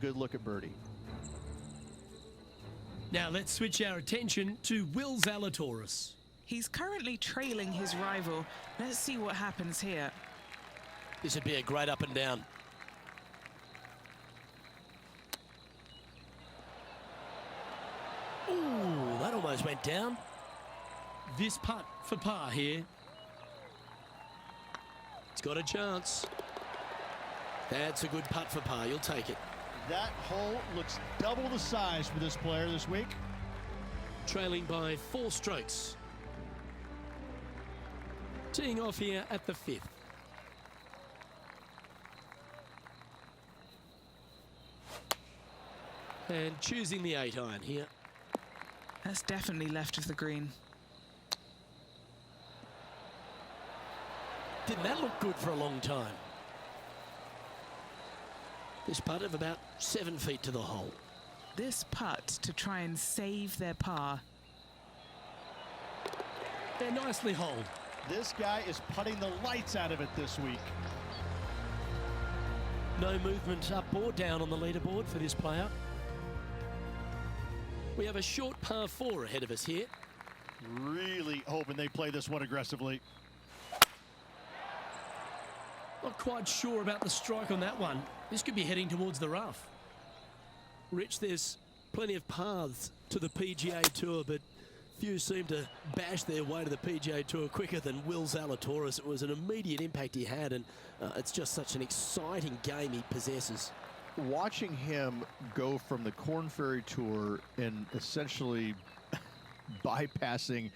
Good look at birdie. Now let's switch our attention to Will Zalatoris. He's currently trailing his rival. Let's see what happens here. This would be a great up and down. Ooh, that almost went down. This putt for par here. It's got a chance. That's a good putt for par. You'll take it. That hole looks double the size for this player this week. Trailing by 4 strokes. Teeing off here at the 5th. And choosing the 8-iron here. That's definitely left of the green. Didn't that look good for a long time? This putt of about 7 feet to the hole. This putt to try and save their par. They're nicely holed. This guy is putting the lights out of it this week. No movement up or down on the leaderboard for this player. We have a short par 4 ahead of us here. Really hoping they play this one aggressively. Not quite sure about the strike on that one. This could be heading towards the rough. Rich, there's plenty of paths to the PGA Tour, but few seem to bash their way to the PGA Tour quicker than Will Zalatoris. It was an immediate impact he had, and it's just such an exciting game he possesses. Watching him go from the Korn Ferry Tour and essentially bypassing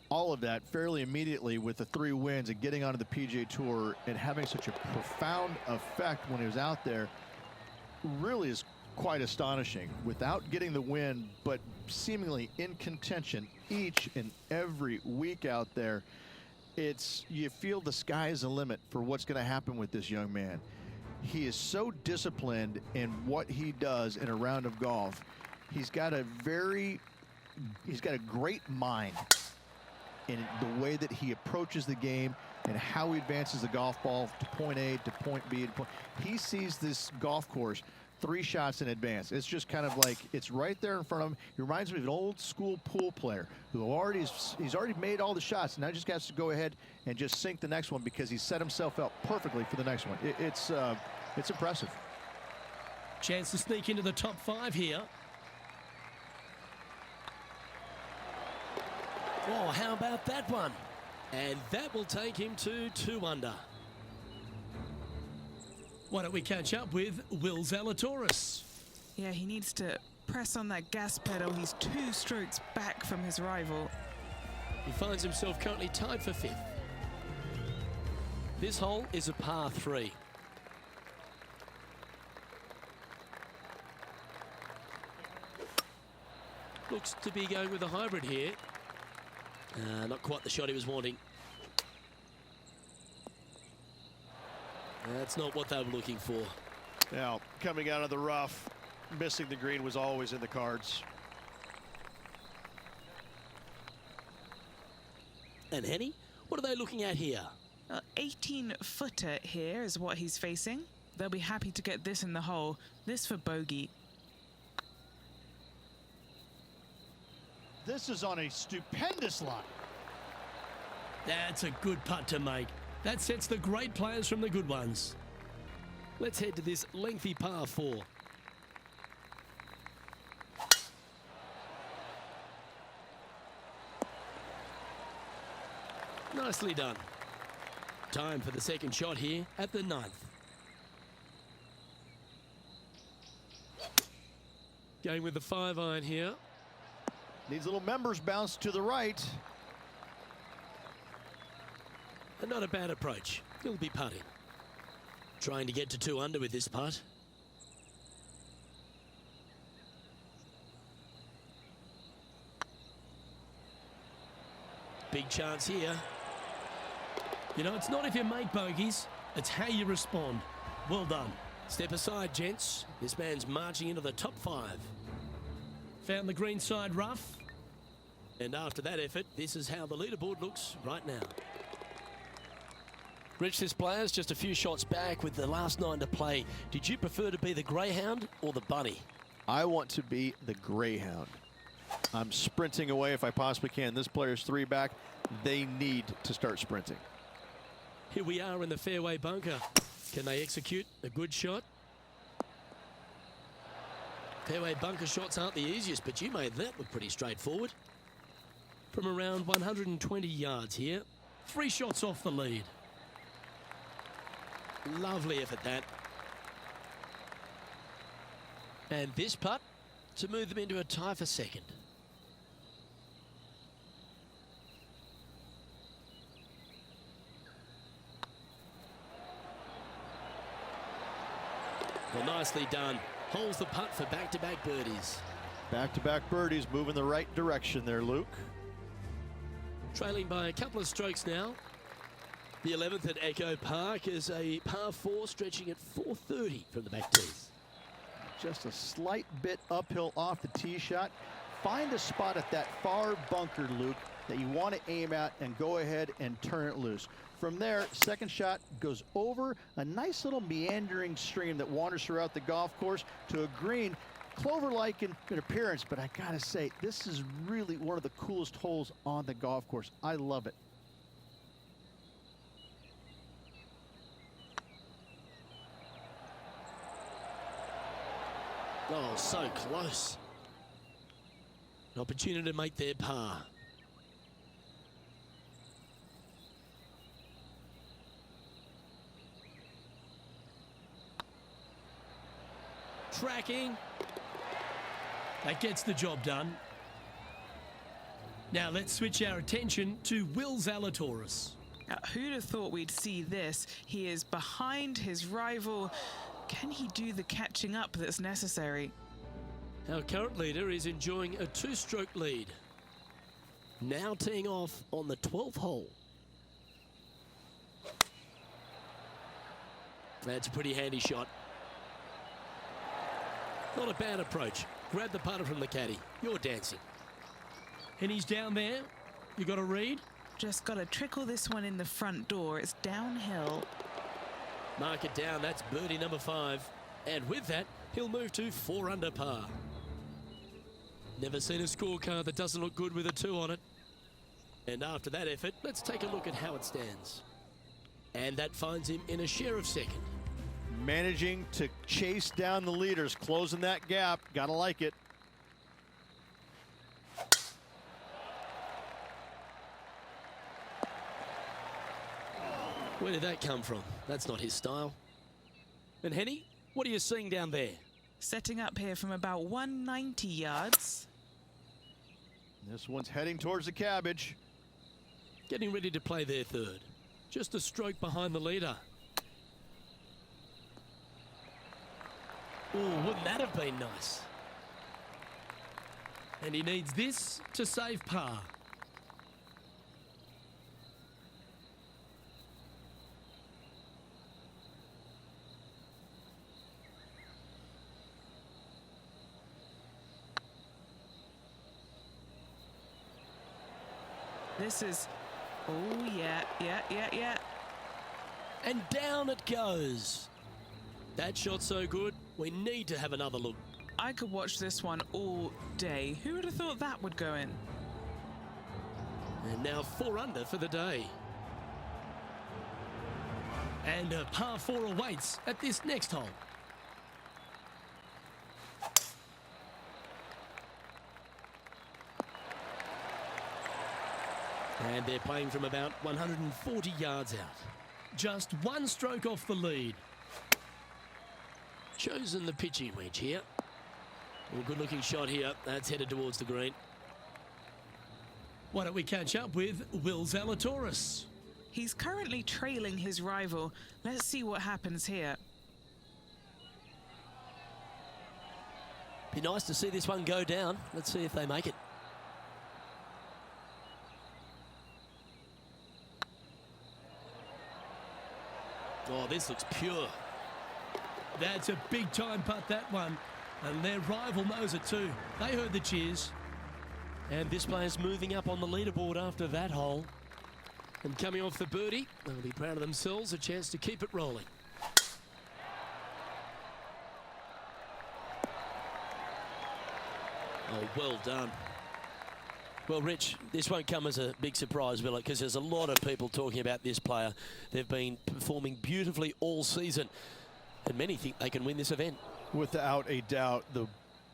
all of that fairly immediately with the 3 wins and getting onto the PGA Tour and having such a profound effect when he was out there really is quite astonishing. Without getting the win, but seemingly in contention each and every week out there, you feel the sky is the limit for what's going to happen with this young man. He is so disciplined in what he does in a round of golf. He's got a great mind in the way that he approaches the game and how he advances the golf ball to point A to point B. He sees this golf course 3 shots in advance. It's just kind of like it's right there in front of him. He reminds me of an old school pool player who he's already made all the shots. Now he just has to go ahead and just sink the next one because he set himself up perfectly for the next one. It's impressive. Chance to sneak into the top 5 here. Oh, how about that one? And that will take him to 2 under. Why don't we catch up with Will Zalatoris? Yeah, he needs to press on that gas pedal. He's 2 strokes back from his rival. He finds himself currently tied for 5th. This hole is a par 3. Looks to be going with a hybrid here. Not quite the shot he was wanting. That's not what they were looking for. Now, coming out of the rough, missing the green was always in the cards. And Henny, what are they looking at here? 18-footer here is what he's facing. They'll be happy to get this in the hole. This for bogey. This is on a stupendous line. That's a good putt to make. That sets the great players from the good ones. Let's head to this lengthy par 4. Nicely done. Time for the second shot here at the 9th. Going with the 5-iron here. Needs a little members bounce to the right. And not a bad approach. He'll be putting. Trying to get to 2 under with this putt. Big chance here. You know, it's not if you make bogeys, it's how you respond. Well done. Step aside, gents. This man's marching into the top 5. Found the green side rough. And after that effort, this is how the leaderboard looks right now. Rich, this player's just a few shots back with the last 9 to play. Did you prefer to be the greyhound or the bunny? I want to be the greyhound. I'm sprinting away if I possibly can. This player's 3 back. They need to start sprinting. Here we are in the fairway bunker. Can they execute a good shot? Fairway bunker shots aren't the easiest, but you made that look pretty straightforward. From around 120 yards here. 3 shots off the lead. Lovely effort, that. And this putt to move them into a tie for second. Well, nicely done. Holds the putt for back-to-back birdies. Back-to-back birdies, moving the right direction there, Luke. Trailing by a couple of strokes now. The 11th at Echo Park is a par 4 stretching at 430 from the back tees. Just a slight bit uphill off the tee shot. Find a spot at that far bunker, Luke, that you want to aim at and go ahead and turn it loose. From there, second shot goes over a nice little meandering stream that wanders throughout the golf course to a green, clover-like in appearance, but I gotta say, this is really one of the coolest holes on the golf course. I love it. Oh, so close. An opportunity to make their par. Tracking. That gets the job done. Now let's switch our attention to Will Zalatoris. Now, who'd have thought we'd see this? He is behind his rival. Can he do the catching up that's necessary? Our current leader is enjoying a 2-stroke lead. Now teeing off on the 12th hole. That's a pretty handy shot. Not a bad approach. Grab the putter from the caddy. You're dancing. And he's down there. You got a read? Just got to trickle this one in the front door. It's downhill. Mark it down. That's birdie number 5. And with that, he'll move to 4 under par. Never seen a scorecard that doesn't look good with a 2 on it. And after that effort, let's take a look at how it stands. And that finds him in a share of second. Managing to chase down the leaders, closing that gap. Gotta like it. Where did that come from? That's not his style. And Henny, what are you seeing down there? Setting up here from about 190 yards. This one's heading towards the cabbage. Getting ready to play their 3rd. Just a stroke behind the leader. Ooh, wouldn't that have been nice? And he needs this to save par. This is... Oh, yeah. And down it goes. That shot so good, we need to have another look. I could watch this one all day. Who would have thought that would go in? And now 4 under for the day. And a par 4 awaits at this next hole. And they're playing from about 140 yards out. Just 1 stroke off the lead. Chosen the pitching wedge here. Well, good looking shot here. That's headed towards the green. Why don't we catch up with Will Zalatoris? He's currently trailing his rival. Let's see what happens here. Be nice to see this one go down. Let's see if they make it. Oh, this looks pure. That's a big time putt, that one. And their rival knows it too. They heard the cheers. And this player's moving up on the leaderboard after that hole. And coming off the birdie, they'll be proud of themselves, a chance to keep it rolling. Oh, well done. Well, Rich, this won't come as a big surprise, will it? Because there's a lot of people talking about this player. They've been performing beautifully all season, and many think they can win this event. Without a doubt, the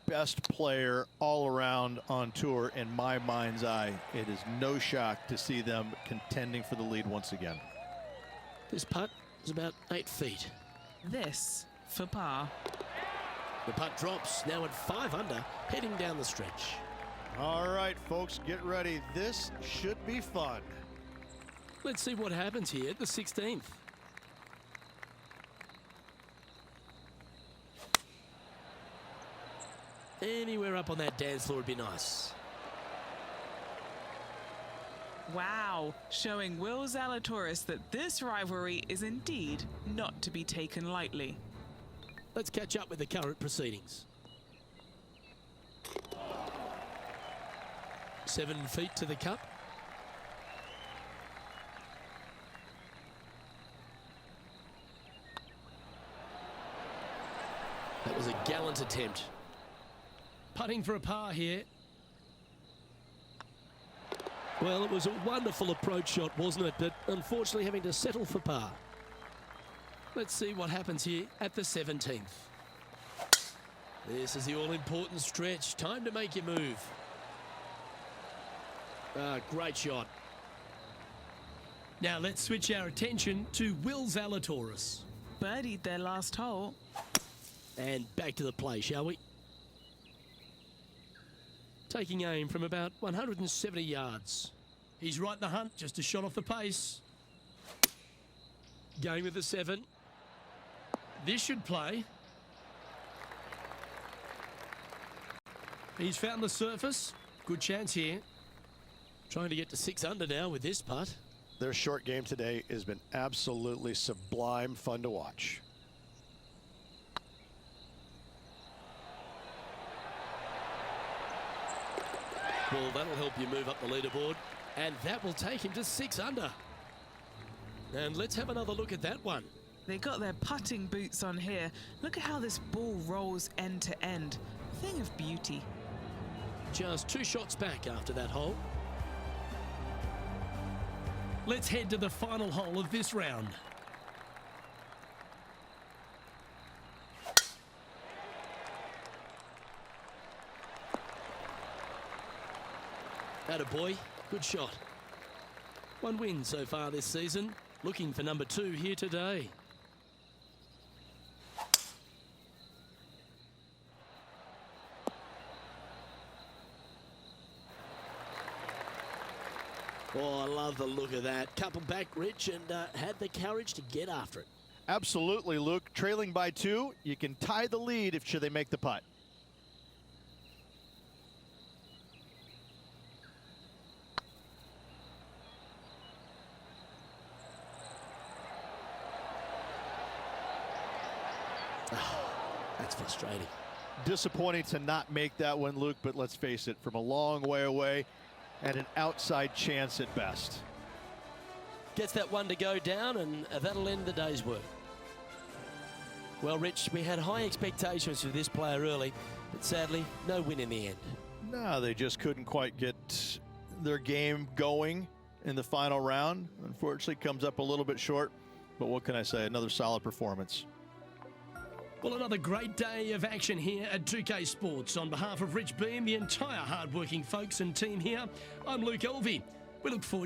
best player all around on tour in my mind's eye. It is no shock to see them contending for the lead once again. This putt is about 8 feet. This for par. The putt drops, now at 5 under, heading down the stretch. All right, folks, get ready. This should be fun. Let's see what happens here at the 16th. Anywhere up on that dance floor would be nice. Wow, showing Will Zalatoris that this rivalry is indeed not to be taken lightly. Let's catch up with the current proceedings. 7 feet to the cup. That was a gallant attempt. Putting for a par here. Well, it was a wonderful approach shot, wasn't it? But unfortunately having to settle for par. Let's see what happens here at the 17th. This is the all-important stretch. Time to make your move. Great shot. Now let's switch our attention to Will Zalatoris. Birdied their last hole. And back to the play, shall we? Taking aim from about 170 yards. He's right in the hunt, just a shot off the pace. Going with the 7. This should play. He's found the surface. Good chance here. Trying to get to 6 under now with this putt. Their short game today has been absolutely sublime fun to watch. Well, that'll help you move up the leaderboard. And that will take him to 6 under. And let's have another look at that one. They got their putting boots on here. Look at how this ball rolls end to end. Thing of beauty. Just 2 shots back after that hole. Let's head to the final hole of this round. Attaboy, good shot. 1 win so far this season. Looking for number 2 here today. Oh, I love the look of that. Couple back, Rich, and had the courage to get after it. Absolutely, Luke. Trailing by 2, you can tie the lead if should they make the putt. That's frustrating. Disappointing to not make that one, Luke, but let's face it, from a long way away and an outside chance at best. Gets that one to go down, and that'll end the day's work. Well, Rich, we had high expectations for this player early, but sadly, no win in the end. No, they just couldn't quite get their game going in the final round. Unfortunately, comes up a little bit short, but what can I say? Another solid performance. Well, another great day of action here at 2K Sports. On behalf of Rich Beam, the entire hard-working folks and team here, I'm Luke Elvey. We look forward to